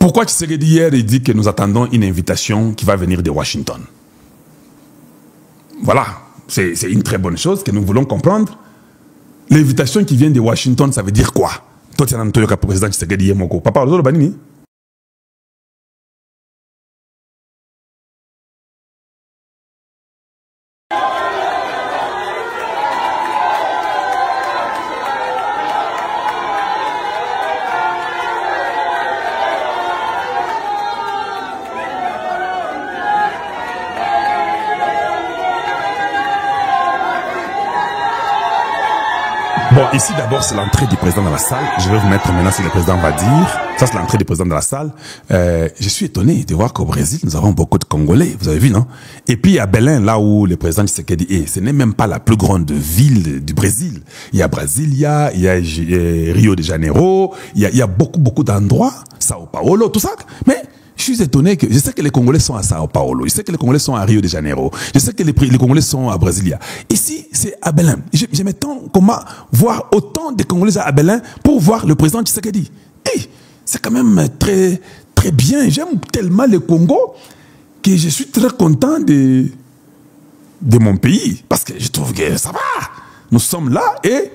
Pourquoi Tshisekedi hier il dit que nous attendons une invitation qui va venir de Washington? Voilà, c'est une très bonne chose que nous voulons comprendre. L'invitation qui vient de Washington, ça veut dire quoi? Toi, tu es un président Tshisekedi hier, Moko. Papa, vous avez Bon, ici d'abord c'est l'entrée du président dans la salle. Je vais vous mettre maintenant ce que le président va dire. Ça c'est l'entrée du président dans la salle. Je suis étonné de voir qu'au Brésil, nous avons beaucoup de Congolais. Vous avez vu, non? Et puis à Belém, là où le président Tshisekedi est, ce n'est même pas la plus grande ville du Brésil. Il y a Brasilia, il y a Rio de Janeiro, il y a beaucoup d'endroits, Sao Paulo, tout ça. Mais je suis étonné que, je sais que les Congolais sont à Sao Paulo, je sais que les Congolais sont à Rio de Janeiro, je sais que les Congolais sont à Brasilia. Ici, c'est à Belém. Je m'étonne comment voir autant de Congolais à Belém pour voir le président Tshisekedi. Et c'est quand même très bien. J'aime tellement le Congo que je suis très content de mon pays. Parce que je trouve que ça va. Nous sommes là et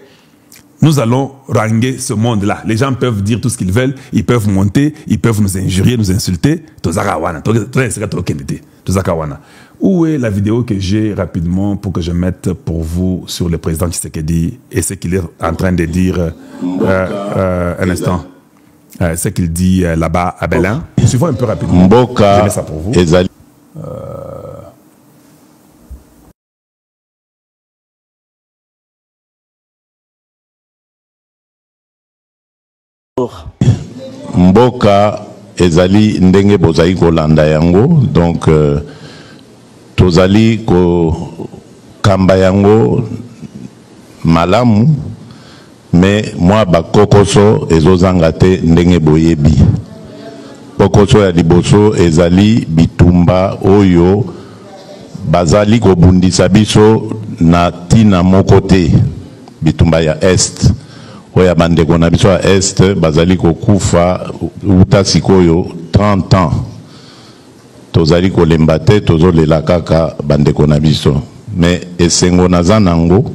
nous allons ranger ce monde-là. Les gens peuvent dire tout ce qu'ils veulent, ils peuvent monter, ils peuvent nous injurier, nous insulter. Où est la vidéo que j'ai rapidement pour que je mette pour vous sur le président Tshisekedi et ce qu'il est en train de dire un instant. Ce qu'il dit là-bas à Belém. Suivons un peu rapidement. Je mets ça pour vous. Mboka ezali ndenge bozali kolanda yango, donc tozali ko kamba yango malamu, mais moi bakokoso ezozanga te ndenge boyebi. Kokoso ya liboso ezali bitumba oyo bazali kobundisa biso na tina moko te, bitumba ya est. Oya bandeko na biso ya est bazali kokufa uta sikoyo 30 ans. Tozali kolemba te, tozolela kaka bandeko na biso. Mais esengo naza nango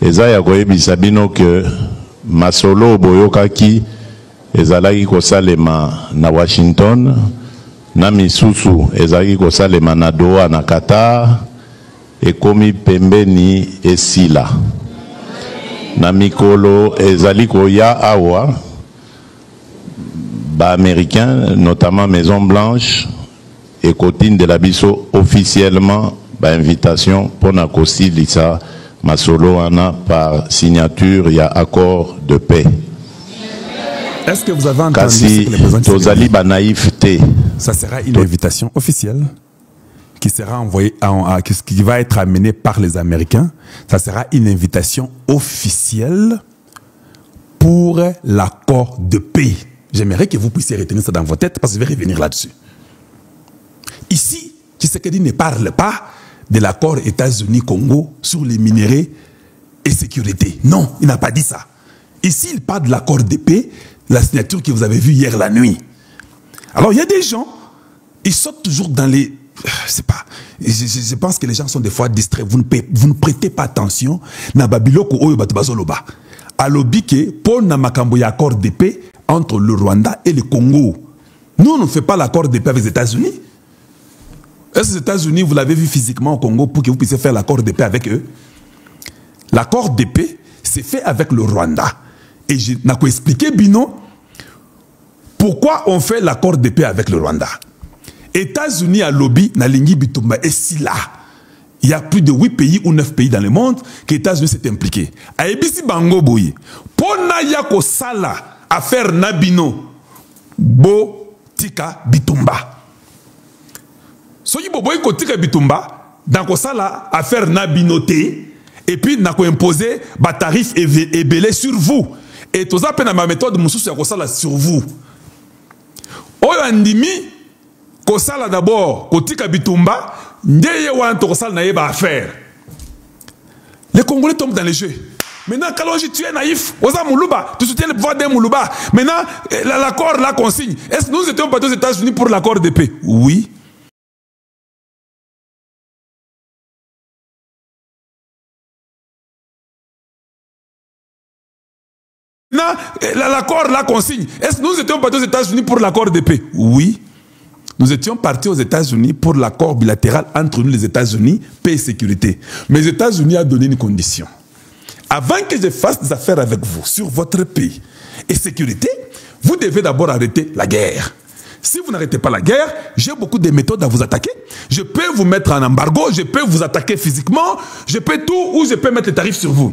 eza ya koyebisa bino ke masolo boyokaki ezalaki kosalema na Washington, na misusu ezalaki kosalema na Doha na Qatar, ekomi pembeni esila. Na mikolo ezali koya awa ba américain, notamment Maison Blanche et Cotine de la Bisso officiellement ba invitation pour na kosilisa masolo wana par signature ya accord de paix. Est-ce que vous avez entendu ce que le président tozali ba naïveté? Ça sera une invitation officielle qui sera envoyée, qui va être amenée par les Américains. Ça sera une invitation officielle pour l'accord de paix. J'aimerais que vous puissiez retenir ça dans vos têtes parce que je vais revenir là-dessus. Ici, Tshisekedi ne parle pas de l'accord États-Unis-Congo sur les minéraux et sécurité. Non, il n'a pas dit ça. Ici, il parle de l'accord de paix, la signature que vous avez vue hier la nuit. Alors, il y a des gens, ils sautent toujours dans les... Je pense que les gens sont des fois distraits. Vous ne prêtez pas attention. Na babiloko oyo bato bazoloba. Alobi ke pour na makambo ya accord de paix entre le Rwanda et le Congo. Nous, on ne fait pas l'accord de paix avec les États-Unis. Est-ce que les États-Unis, vous l'avez vu physiquement au Congo pour que vous puissiez faire l'accord de paix avec eux? L'accord de paix, c'est fait avec le Rwanda. Et je n'ai pas expliqué, Bino, pourquoi on fait l'accord de paix avec le Rwanda. États-Unis à lobby, na lingi bitumba et si là, il y a plus de 8 pays ou 9 pays dans le monde que les États-Unis s'est impliqué. A ebisi bango boyi, pona yako sala affaire nabino, bo tika bitumba. Soki bo boyi ko tika bitumba, dans ko sala affaire nabino te, et puis na ko imposer ba tarif ebele sur vous. Et tout ça pena ma méthode mususu ya ko sala sur vous. Oyo andimi Kosala d'abord, kotika bitumba, ndeye wan to kosala na yeba affaire. Les Congolais tombent dans les jeux. Maintenant, Kalonji, tu es naïf. Oza Moulouba, tu soutiens le pouvoir des Moulouba. Maintenant, l'accord, la consigne. Est-ce que nous étions partis aux États-Unis pour l'accord de paix? Oui. Maintenant, l'accord, la consigne. Est-ce que nous étions partis aux États-Unis pour l'accord de paix? Oui. Nous étions partis aux États-Unis pour l'accord bilatéral entre nous, les États-Unis, paix et sécurité. Mais les États-Unis ont donné une condition. Avant que je fasse des affaires avec vous sur votre pays et sécurité, vous devez d'abord arrêter la guerre. Si vous n'arrêtez pas la guerre, j'ai beaucoup de méthodes à vous attaquer. Je peux vous mettre en embargo, je peux vous attaquer physiquement, je peux tout, ou je peux mettre les tarifs sur vous.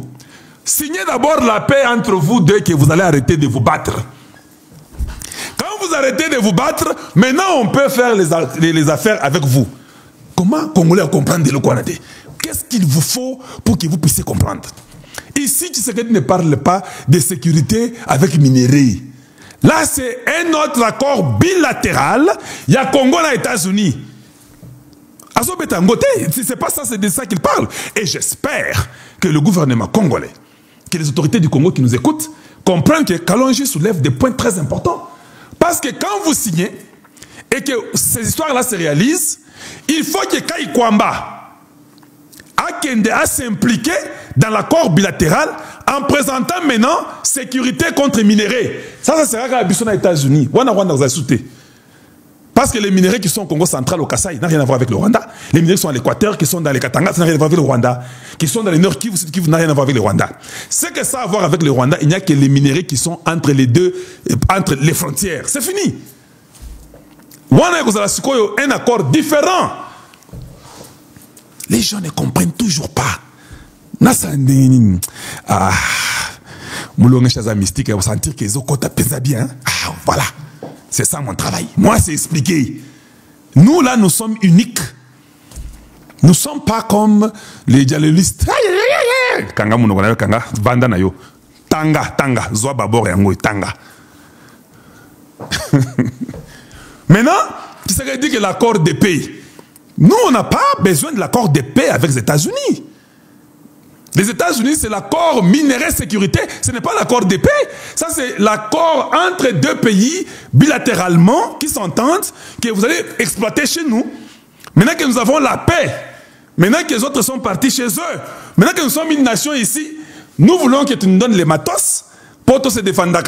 Signez d'abord la paix entre vous deux que vous allez arrêter de vous battre. Quand vous arrêtez de vous battre, maintenant on peut faire les affaires avec vous. Comment Congolais comprendre le Kouanade? Qu'est-ce qu'il vous faut pour que vous puissiez comprendre? Ici, Tshisekedi ne parle pas de sécurité avec minerais. Là, c'est un autre accord bilatéral. Il y a Congo et les États-Unis. C'est pas ça, c'est de ça qu'il parle. Et j'espère que le gouvernement congolais, que les autorités du Congo qui nous écoutent, comprennent que Kalonji soulève des points très importants. Parce que quand vous signez et que ces histoires-là se réalisent, il faut que Kai Kwamba a s'impliquer dans l'accord bilatéral en présentant maintenant sécurité contre minéraux. Ça sera à les États-Unis. Parce que les minéraux qui sont au Congo central, au Kasaï, n'ont rien à voir avec le Rwanda. Les minéraux qui sont à l'Équateur, qui sont dans les Katanga, ça n'a rien à voir avec le Rwanda. Qui sont dans les Nord Kivu, qui n'ont rien à voir avec le Rwanda. Ce que ça a à voir avec le Rwanda, il n'y a que les minéraux qui sont entre les deux, entre les frontières. C'est fini. Un accord différent. Les gens ne comprennent toujours pas. Mystique, vous sentir que les autres pèsent bien. Ah, voilà. C'est ça mon travail. Moi, c'est expliquer. Nous, là, nous sommes uniques. Nous ne sommes pas comme les dialogistes. Kanga Mounogana, Kanga, Vanda Nayo. Tanga, Tanga, Zoa Babor Yango, Tanga. Maintenant, tu sais dit que l'accord de paix. Nous, on n'a pas besoin de l'accord de paix avec les États-Unis. Les États-Unis, c'est l'accord minerai sécurité. Ce n'est pas l'accord de paix. Ça, c'est l'accord entre deux pays bilatéralement qui s'entendent, que vous allez exploiter chez nous. Maintenant que nous avons la paix, maintenant que les autres sont partis chez eux, maintenant que nous sommes une nation ici, nous voulons que tu nous donnes les matos pour se défendre.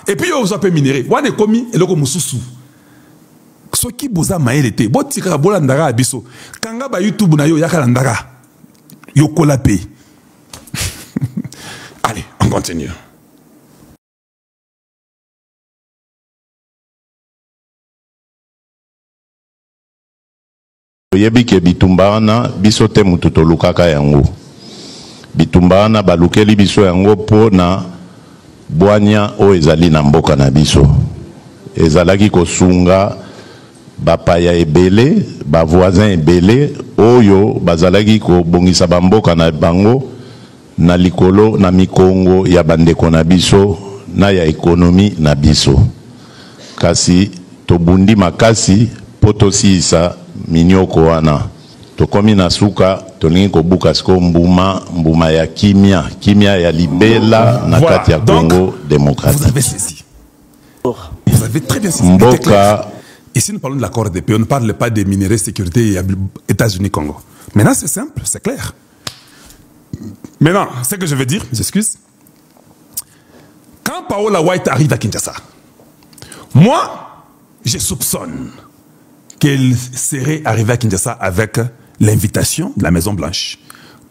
Et puis, on peut minérer. On est commis et le mususu. Ce qui vous a maïrité, botika bolandara abiso. Kanga ba YouTube na yo yakalandara. Yokola paix. Allez, on continue. Yebi ke bitumbana biso te mututo lukaka yango. Bitumbana balukeli biso yango po na bwanya o ezali na mboka na biso. Ezalaki kosunga bapaya ebele, ba voisin ebele oyo bazalaki ko bongisa bamboka na bango na likolo na mikongo ya bandeko na biso na ya ekonomi na biso. Kasi tobundi makasi potosisa minyoko wana. Tokomi na suka tolingi kobuka siko mbuma ya kimia ya libela na voilà. Kati ya Congo démocratique. Vous avez saisi. Vous avez très bien saisi. Mboka. Ici, nous parlons de l'accord de paix. On ne parle pas des minéraux sécurité États-Unis-Congo. Maintenant, c'est simple, c'est clair. Maintenant, ce que je veux dire, j'excuse. Quand Paola White arrive à Kinshasa, moi, je soupçonne qu'elle serait arrivée à Kinshasa avec l'invitation de la Maison-Blanche.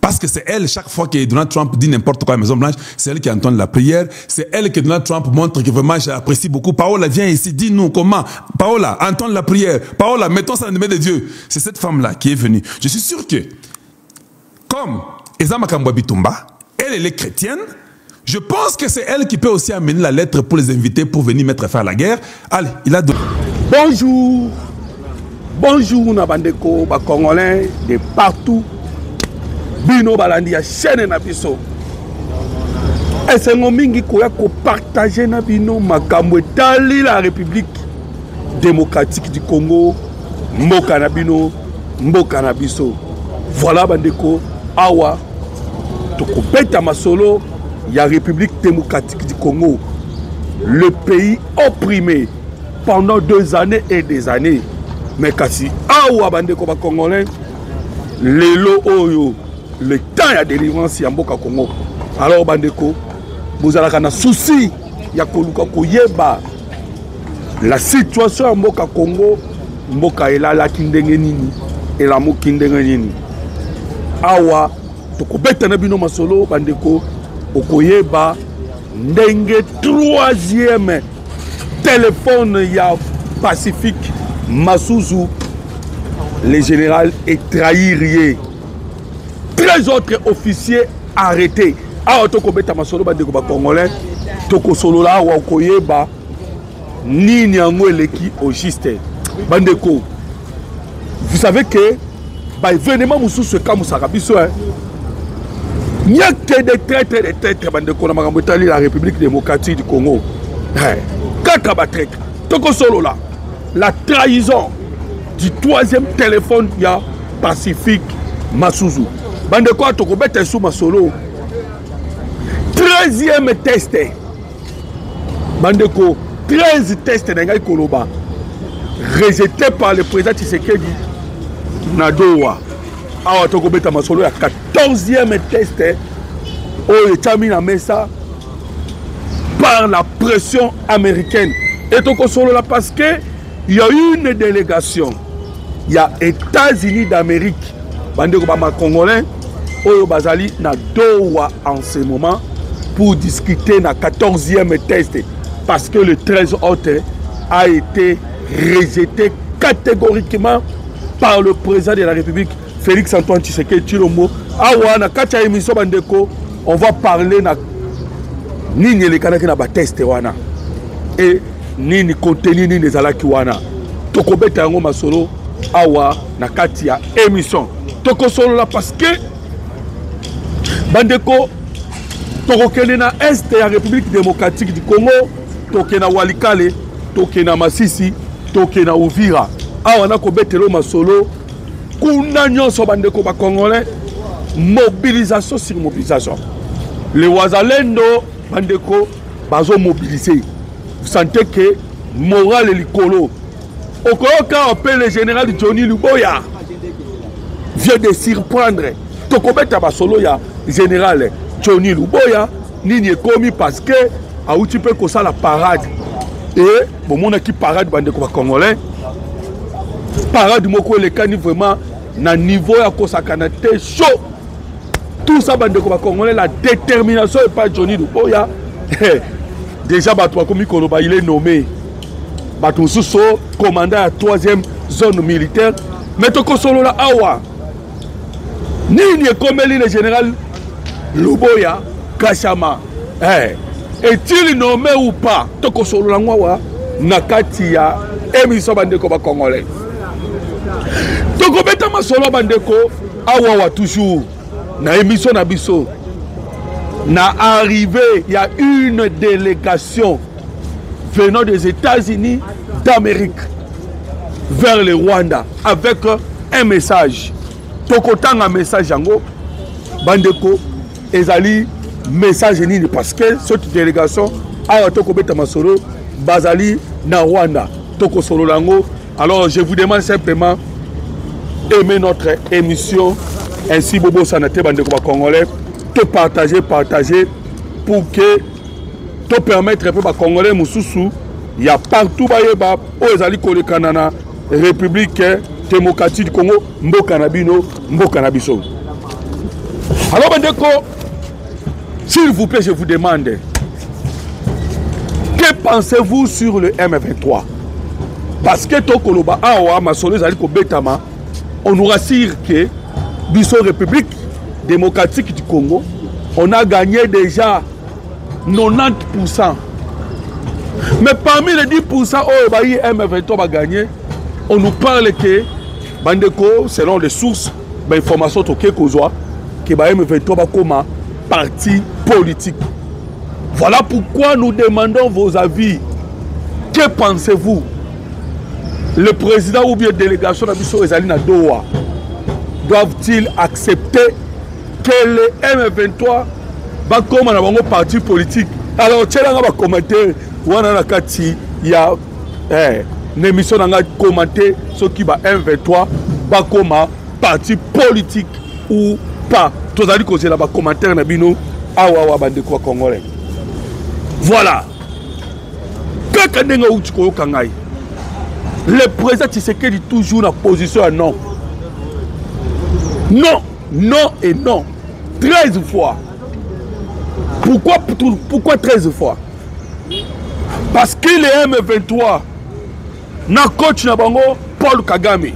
Parce que c'est elle, chaque fois que Donald Trump dit n'importe quoi à la Maison-Blanche, c'est elle qui entend la prière, c'est elle que Donald Trump montre que vraiment j'apprécie beaucoup. Paola, viens ici, dis-nous comment. Paola, entends la prière. Paola, mettons ça dans les mains de Dieu. C'est cette femme-là qui est venue. Je suis sûr que, comme Eza Makambwa Bitumba, elle est chrétienne, je pense que c'est elle qui peut aussi amener la lettre pour les inviter pour venir mettre fin à la guerre. Allez, il a donné. Bonjour. Bonjour, Nabandeko, Congolais de partout. Bino balandi ya chaîne na biso. Esengo mingi koya ko partager na bino makambo etali la République démocratique du Congo, mboka na bino, mboka na biso. Voilà bandeko awa to kopeta masolo il y a République démocratique du Congo, le pays opprimé pendant 2 années et des années. Mais kasi awa bandeko ba congolais lelo oyo le temps ya délivrance ya mboka Congo. Alors bandeko vous avez un souci ya koluka koyeba la situation ya mboka Congo, mboka elala kindenge nini elamu kindenge nini. Awa tokobeta na bino masolo bandeko okoyeba ndenge 3e téléphone ya Pacifique Massouzou, le général est trahirier. 13 autres officiers arrêtés. Ah, toko beta masolo ba deko ba congolais. Toko solo la wa koyeba nini yango eleki au juste. Bandeko. Vous savez que ba événement mususu ka musaka biso hein. Il n'y a que des traîtres bandeko na makambo tali la République démocratique du Congo. Kaka ba traître. Toko solo la. La trahison du 3e téléphone ya Pacifique Massouzou. Bandeko toko beta sou masolo. 13e test. Bandeko 13 tests d'Engaï Koloba rejetés par le président Tshisekedi Nadowa. Awa toko beta masolo ya 14e test au Chamina Mesa par la pression américaine. Et toko solo là parce que il y a une délégation, il y a États-Unis d'Amérique, bandeko bama congolais, oyo bazali na Doha en ce moment pour discuter na 14e test parce que le 13 autres a été rejeté catégoriquement par le président de la République Félix Antoine Tshisekedi Tshilombo. Awa na kacha émission bandeko, on va parler na nini le kanaki na ba test wana et nini contenu nini ezalaki wana tokobeta yango masolo awa na kati ya émission tokosolo la parce que bandeko tokokende na est ya République démocratique du Congo, tokena Walikale, tokena Masisi, tokena Uvira. Awa na kobetelo masolo kuna nyonso bandeko ba congolais, mobilisation sur mobilisation. Les Wazalendo bandeko bazo mobiliser. Vous sentez que moral et likolo. Au cas où le général Johnny Luboya vient de surprendre. Tokobeta basolo ya général Johnny Luboya nini commis parce que a outi peu que ça la parade et bon mon qui parade bande ko congolais parade moko le kani vraiment na niveau ya kosakana te chaud tout ça bande ko congolais la détermination et pas Johnny Luboya déjà bato komi koloba il est nommé bato sous commandant à 3e zone militaire mais toko solo la awa nini komeli le général Luboya Kashama est-il nommé ou pas toko solo la ngwa nakati ya émission bandeko ba congolais toko beta masolo bandeko awa wa toujours na émission na biso na arrivé il y a une délégation venant des États-Unis d'Amérique vers le Rwanda avec un message. Tokotanga message yango bandeko ezali message nini parce que cette délégation a tokobeta masolo bazali na Rwanda toko solo lango. Alors je vous demande simplement aimer notre émission ainsi bobo sanate bandeko ba congolais te partager pour que te permettre pe ba congolais mususu il y a partout bayeba o ezali kolekana na République démocratique du Congo, Mbokanabino, Mbokanabiso. Alors, bandeko, s'il vous plaît, je vous demande, que pensez-vous sur le M23? Parce que Tokoloba, Awa, Masolo, Zaliko, Betama, on nous rassure que, Biso République démocratique du Congo, on a gagné déjà 90%. Mais parmi les 10%, oh, M23 va gagner. On nous parle que bandeko, selon les sources d'informations que M23 va comme parti politique. Voilà pourquoi nous demandons vos avis. Que pensez-vous? Le président ou bien délégation d'Abisso Ezalina Doha doivent-ils accepter que le M23 bakoma na bango parti politique. Alors tchelanga ba commentaire wana na kati ya l'émission nanga commenter ce qui va M23 bakoma parti politique ou pas. Tous allez causer là bas commentaire na bino awa bande quoi congolais. Voilà. Que ndenga uti ko kangai. Le président Tshisekedi toujours la position à non. Non, non et non. 13 fois. Pourquoi 13 fois? Parce qu'il est M23. Na coach na bango Paul Kagame.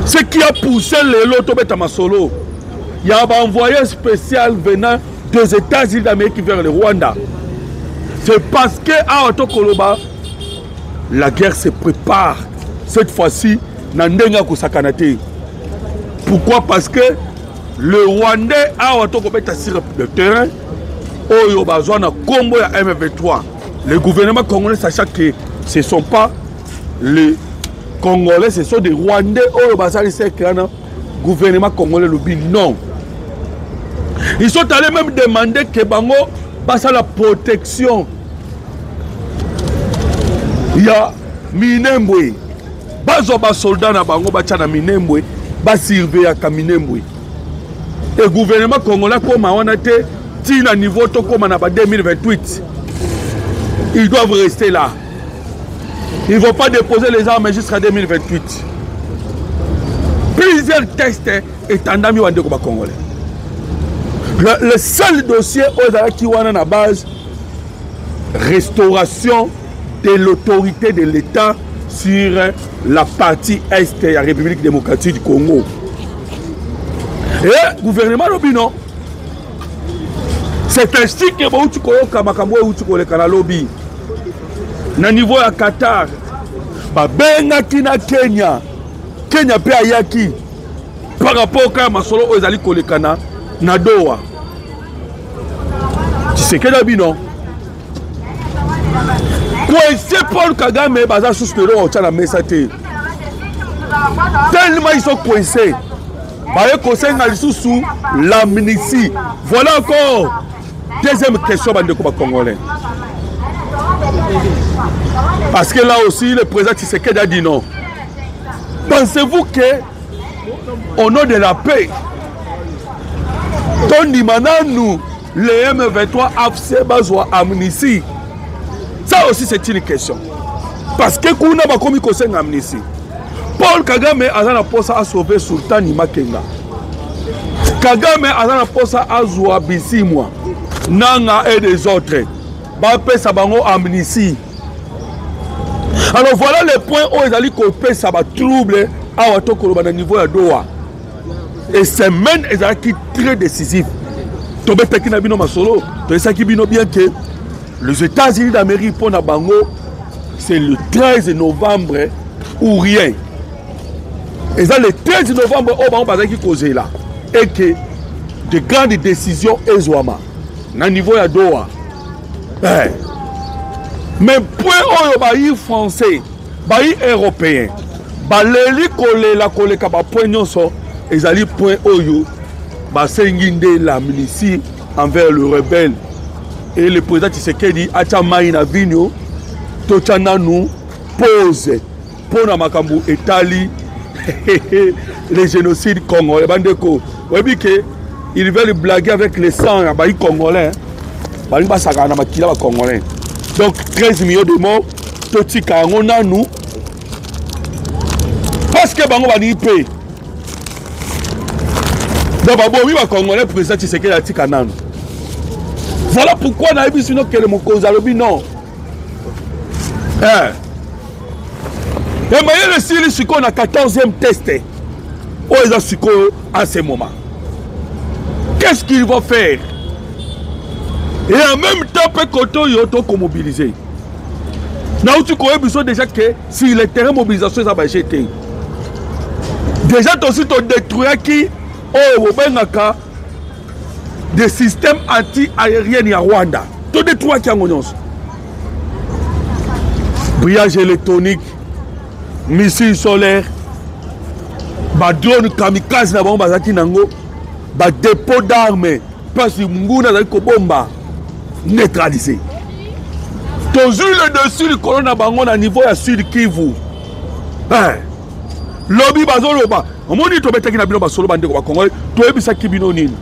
Ce qui a poussé les lotos beta masolo. Il y a un envoyé spécial venant des États-Unis d'Amérique vers le Rwanda. C'est parce que à Otokoloba, la guerre se prépare. Cette fois-ci, Nandenga Kosakanate. Pourquoi? Parce que le Rwandais a Otokobeta sur le terrain. Oyo Bazwana Combo ya M23. Le gouvernement congolais, sachant que ce ne sont pas les Congolais, ce sont des Rwandais. Oyo Bazali Sekana, gouvernement congolais le dit non. Ils sont allés même demander que Bango passe à la protection. Il y a Minembwe. Bazo ba soldat na Bango bacha na Minembwe, ba surveiller à Minembwe. Et le gouvernement congolais comme on a été à niveau to comme en 2028. Ils doivent rester là. Ils ne vont pas déposer les armes jusqu'à 2028. Plusieurs textes étendant mis au Congolais. Le seul dossier qui est à la base, restauration de l'autorité de l'État sur la partie est de la République démocratique du Congo. Et le gouvernement Lobino, c'est ainsi que tu connais lobby. Na niveau ya Qatar, benga kina Kenya, Kenya pe ayaki par rapport à masolo ozali kolekana na Doha. Tu sais que Dabino. Coincé Paul Kagame baza soutenir au tchala mesate. Tellement ils sont coincés. Baye conseil na lisusu l'amnistie. Voilà encore deuxième question bande ko congolais. Parce que là aussi le président Tshisekedi a dit non. Pensez-vous que au nom de la paix, Tony Mananou, les M23 AFC Bazoua amnistie? Ça aussi c'est une question. Parce que Kouna va commis conseil amnistie. Paul Kagame a la poste à sauver Sultan Makenga. Kagame a la poste à Zoua Bisimwa. Nanga et des autres. Bapé Sabango amnistie. Alors voilà les points où ils allaient couper ça va troubler à Watokoloba au niveau de Doha. Et c'est même qui très décisif. Tobé Tekina Bino Masolo, tu sais qui bino bien que les États-Unis d'Amérique pour Nabango, c'est le 13 novembre ou rien. Et ça le 13 novembre au Bango Bazaki causé là. Et que de grandes décisions Ezouama. Na niveau de Doha. Mais point oyo bayi français, bayi européen, baleli kolela koleka ba point nyonso, ezali point oyo basenginde l'amnistie envers le rebelle. Et le président Tshisekedi acha mai na vinyo tochana nous pose pour na makambu etali les génocides congolais bandeko. Webi que ils veulent blaguer avec les sangs bayi congolais. Bayi basaka na makila ba congolais. Donc 13 millions de morts, Toti Karangona nous. Parce que Bango va n'y payer. Donc oui, va Congolais président Tshisekedi a Tikanan. Voilà pourquoi on a vu sinon que le Mokoza Lobi non. Et maintenant le Syrie Siko on a 14e test. Où est le Siko en ce moment? Qu'est-ce qu'ils vont faire? Et en même temps, Pekoto Yoto mobilisé. Nous tu connais déjà que si les terrains de mobilisation ça va jeter. Déjà aussi tu détruis qui des systèmes anti-aériens à Rwanda. Tu détruis qui en gonose. Brillage électronique, missiles solaires, drone kamikaze na bomba zaki nango, dépôt d'armes. parce que Munguna a bomba neutralisé. Toujours le dessus du colonne bangon à niveau à Sud Kivu. Lobby bazoloba. On moni to betaki na bino basolo bande ko Congolais. To ebisa kibino nini.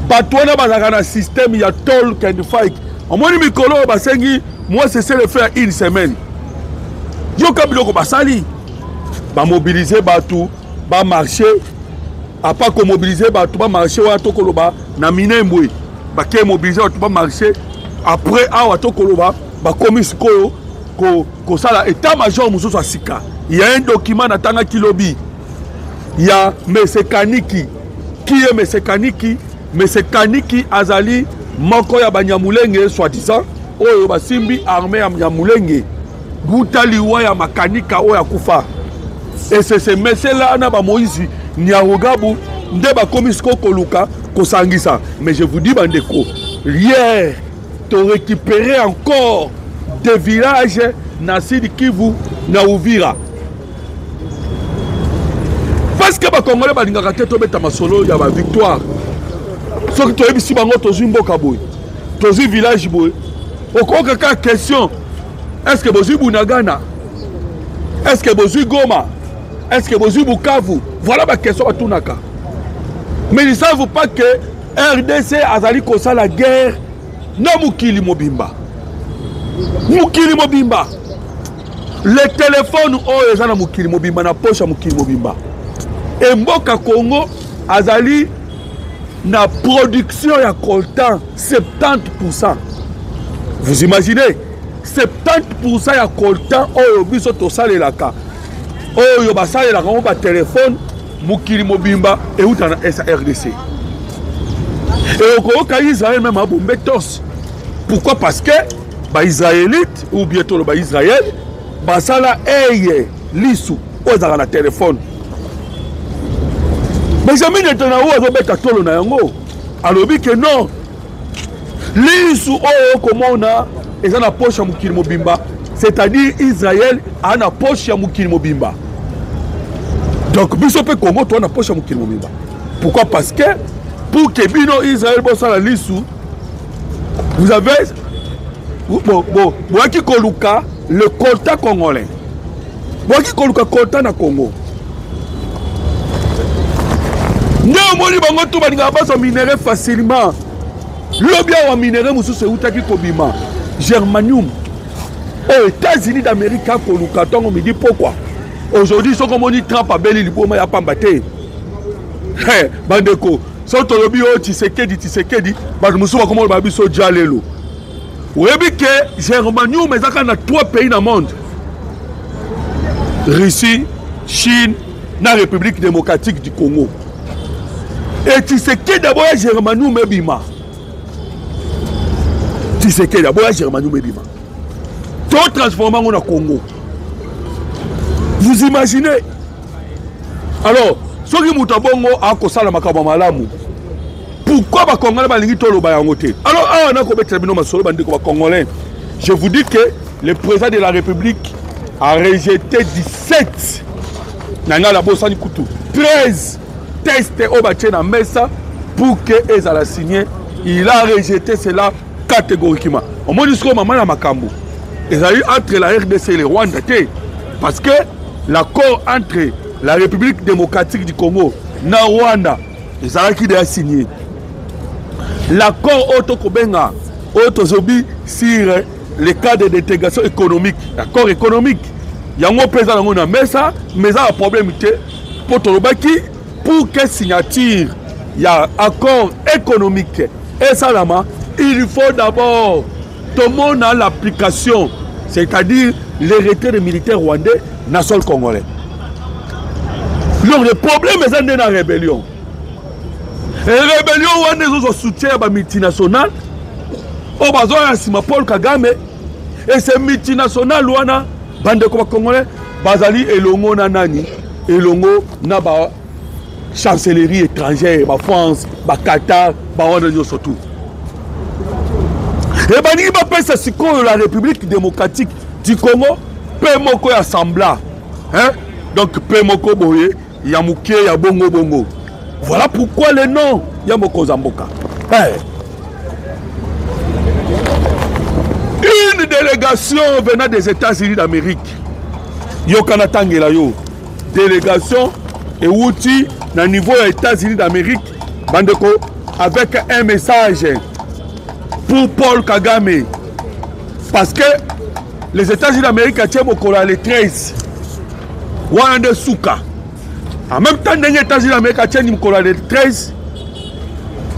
Batwana bazaka na système ya toll and fight. On moni mikolo basengi moi c'est le faire une semaine. Yo kabilo ko basali. Ba mobiliser batou, ba marcher. A pas ko mobiliser batou, ba marcher wa to koloba na minembwe. Ba ke mobiliser batou ba marcher. Après awa to koloba ba komis ko sala état-major mususu asika. Il y a un document natanga kilobi. Il y a M. Kaniki. Qui est M. Kaniki? M. Kaniki azali moko ya banyamulenge soi-disant. Oyo basimbi armée ya Nyamulenge. Butaliwa ya makanika oya kufa. Et c'est ce monsieur-là na ba Moïse Nyarugabu nde ba komisko koluka kosangisa. Mais je vous dis bandeko, hier tu récupéré encore des villages na Sud Kivu na Uvira. Parce que les Congolais balingaka te tobeta masolo ya ba victoire. Soki to ebisi bango tozui mboka boy. Tozui village boy. Okoka ka question. Est-ce que bozui Bunagana? Est-ce que bozui Goma? Est-ce que bozui Bukavu? Voilà ma question à Tunaka. Mais ils ne savent pas que RDC azali kosa la guerre na Mukili Mobimba. Mukili Mobimba. Les téléphones oh ezana Mukili Mobimba na poche Mukili Mobimba. Et Mboka Congo azali na production ya coltan 70%. Vous imaginez 70% ya coltan oyo biso to salelaka. Oyo ba salelaka on ba téléphone Mukili Mobimba et utana SRDC. Et au cas Israël même a bombé tous. Pourquoi? Parce que ba Israélite ou bientôt le ba Israël ba sala eye lisu ozaka na téléphone. Mais jamais n'étant où on va tolo na yango. Alors que non. Lisu oyo comment on a et ça na poche ya Mukili Mobimba, c'est-à-dire Israël a na poche ya Mukili Mobimba. Donc biso pe Congo toi na poche ya Mukili Mobimba. Pourquoi? Parce que pour que bino Israël bossa la lisu vous avez bon qui koluka le coltan congolais. Bon qui koluka coltan na Congo. Nous moni bango tout baninga pas minerai facilement. L'obia wa minerai mususu utaki kobima. Germanium. Aux États-Unis d'Amérique koluka tongo me dit pourquoi. Aujourd'hui so comme on dit Trump a beli liboma ya pambate. Bandeko, so to lobi o Tshisekedi, ba mususu ba komo ba biso jalelo. Webi que Germanium ezaka na 3 pays dans le monde. Russie, Chine, la République démocratique du Congo. Et tu sais que d'abord Germanium Mebima. Tu sais que d'abord Germanium Mebima. Tout transformé en Congo. Vous imaginez? Alors, ce qui moutabongo a kosala makaba malamu. Pourquoi les Congolais balingi tolo bayangote? Alors, on a combien de masolo bandi ko Congolais. Je vous dis que le président de la République a rejeté 17 nanga la bosani kutu 13 tests au bâtiment na mesa pour que ezala signé. Il a rejeté cela catégoriquement. Au moins jusqu'au moment la makambo. Ils ont eu entre la RDC et le Rwanda parce que l'accord entre la République démocratique du Congo et le Rwanda, ils ont déjà signé. L'accord Otokobenga, Otozobi sur le cadre d'intégration économique, l'accord économique. Il y a un président dans mais ça a un problème pour que signature, il y a un accord économique. Et ça, il faut d'abord tout le monde a l'application, c'est-à-dire les retraits des militaires rwandais dans le sol congolais. Donc le problème est dans la rébellion. Et la rébellion rwandaise ont soutien à la multinationale. Au bazar à Paul Kagame. Et ces multinationales wana bande comme congolais bazali elongo na nani elongo na ba chancellerie étrangère ba France ba Qatar ba rwanda surtout. Et bani ba pesa siko la République démocratique du Congo pe moko ya sembla hein, donc pe moko boye ya muke ya bongo bongo. Voilà pourquoi le nom ya moko zamboka. Une délégation venant des États-Unis d'Amérique. Yokana Tangela yo. Délégation et outil na niveau des États-Unis d'Amérique. Bandeko avec un message pour Paul Kagame. Parce que les États-Unis d'Amérique ont les 13. Wande Souka. En même temps, les États-Unis d'Amérique ont les 13.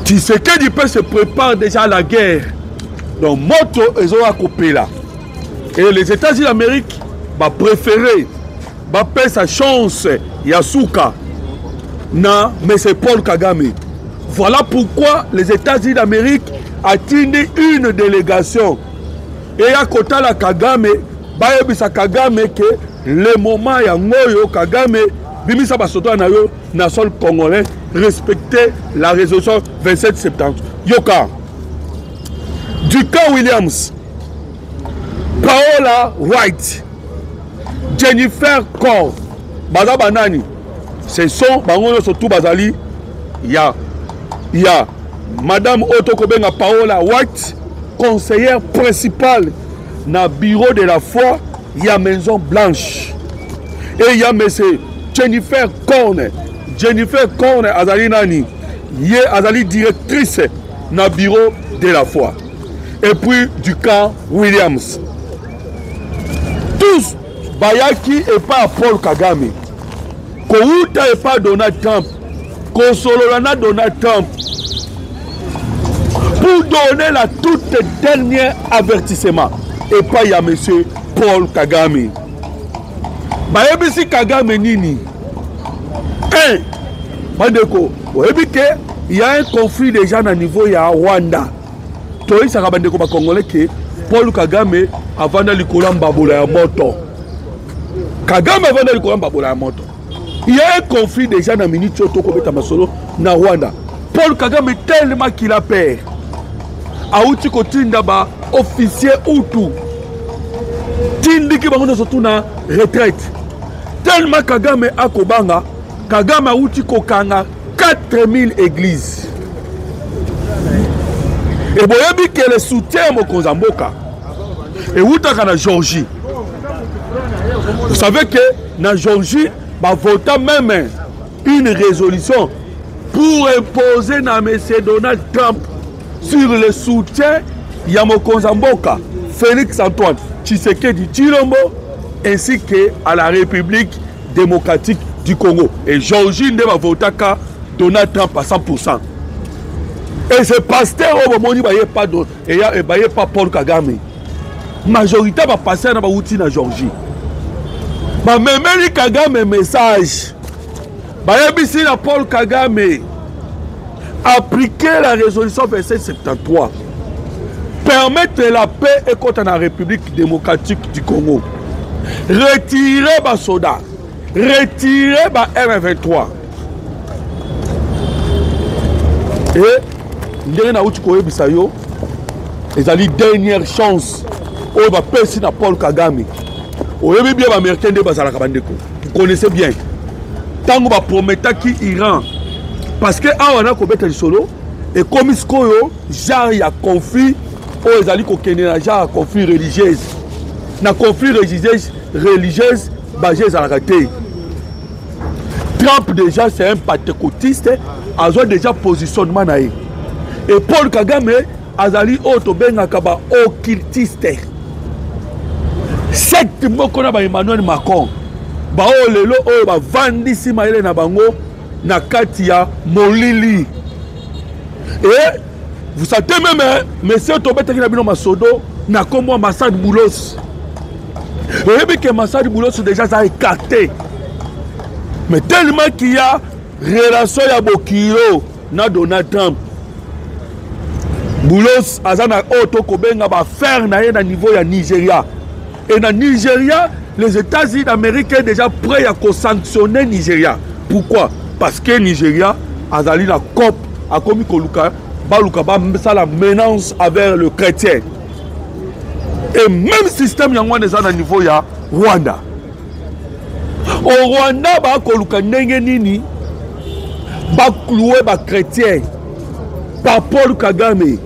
Tu sais que du peuple se prépare déjà à la guerre. Donc, moto, ils ont accopé là. Et les États-Unis d'Amérique va préférer, va payer sa chance, Yasuka. Non, mais c'est Paul Kagame. Voilà pourquoi les États-Unis d'Amérique ont tenu une délégation. Et à côté de Kagame, Bayebisa Kagame que le moment ya ngoyo Kagame bimisa basoto na yo na sol congolais respecter la résolution 27 septembre. Yoka Duka Williams, Paola White, Jennifer Kor, Baza Banani, ce sont bangono surtout bazali. Il y a Madame Otokobenga Paola White, conseillère principale dans le bureau de la foi, il y a Maison Blanche. Et il y a M. Jennifer Korn. Jennifer Korn Azali Nani. Il est Azali directrice dans le bureau de la foi. Et puis du camp Williams. Tous, Bayaki et pas Paul Kagame. Kouta et pas Donald Trump. Konsololana Donald Trump. Pour donner la toute dernière avertissement. Et pas il y a M. Paul Kagame. Bayebisi Kagame Nini. Bandeko, il y a un conflit déjà à niveau de Rwanda. Toi, ça va bandeko ba Congolais que Paul Kagame avant de l'ikolam babola ya moto. Kagame avant de l'ikolam babola ya moto. Il y a un conflit déjà dans minute Chotoko Beta Masolo na Rwanda. Paul Kagame tellement qu'il a peur. Aouti kotinda ba officier Hutu. Tindiki bango surtout na retraite. Tellement Kagame akobanga, Kagame aouti kokanga 4000 églises. Et boyebi que le soutien mokonzamboka. Et outaka na Georgie. Vous savez que na Georgie va voter même une résolution pour imposer na M. Donald Trump sur le soutien Yamokonzamboka, Félix Antoine Tshisekedi Tshilombo, ainsi qu'à la République démocratique du Congo. Et Georgie ne va voter qu'à Donald Trump à 100%. Et ce pasteur au moment où il n'y a pas Paul Kagame. La majorité va passer dans la Georgie. Mais même Kagame message. Bayabisi na Paul Kagame. Appliquer la résolution 2773, permettre la paix et contre la République démocratique du Congo, retirer les soldats, retirer les M23. Et nous avons la dernière chance où on va passer à Paul Kagame. Vous connaissez bien. Tant qu'on va promettre qu'Iran. Parce que on a combattu le solo et comme ce genre il y a conflit où ils allaient connaître genre conflit religieux. Na conflit religieuse basé sur la raté. Trump déjà c'est un pentecôtiste, a déjà positionnement na et Paul Kagame azali auto benga kaba occultiste. Secte moko na ba Emmanuel Macron. Ba o lelo o ba vandisi maele na bango na katia molili. Et vous savez même monsieur Tobete qui na bino masodo na kombo Massad Boulos. Et que Massad Boulos déjà ça écarté. Mais tellement qu'il y a relation ya Bokiro na Donald Trump. Boulos azana auto kobenga ba faire na ye na niveau ya Nigeria. Et na Nigeria, les États-Unis d'Amérique sont déjà prêts à sanctionner Nigeria. Pourquoi? Parce que Nigeria a dans la COP a commis la menace avec le chrétien. Et même système yango déjà na niveau ya Rwanda. Au Rwanda ba koluka ndenge nini ba clouer ba chrétien. par Paul Kagame.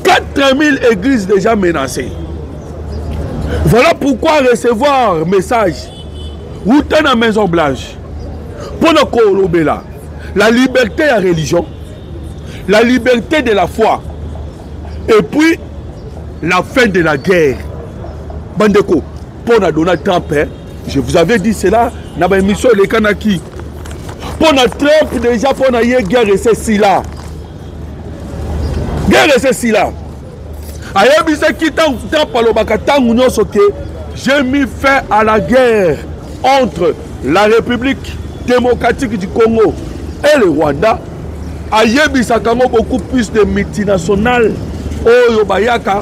4000 églises déjà menacées. Voilà pourquoi recevoir un message ou dans la Maison Blanche pour nous colobela la liberté de la religion, la liberté de la foi et puis la fin de la guerre. Bandeko, pour Donald Trump, je vous avais dit cela dans l'émission Les Kanaki. Pour Trump déjà pour la guerre et c'est là. Guerre et c'est là. J'ai mis fin à la guerre entre la République démocratique du Congo et le Rwanda. Ayebisa Kango beaucoup plus de multinationales. Oh, Yobayaka.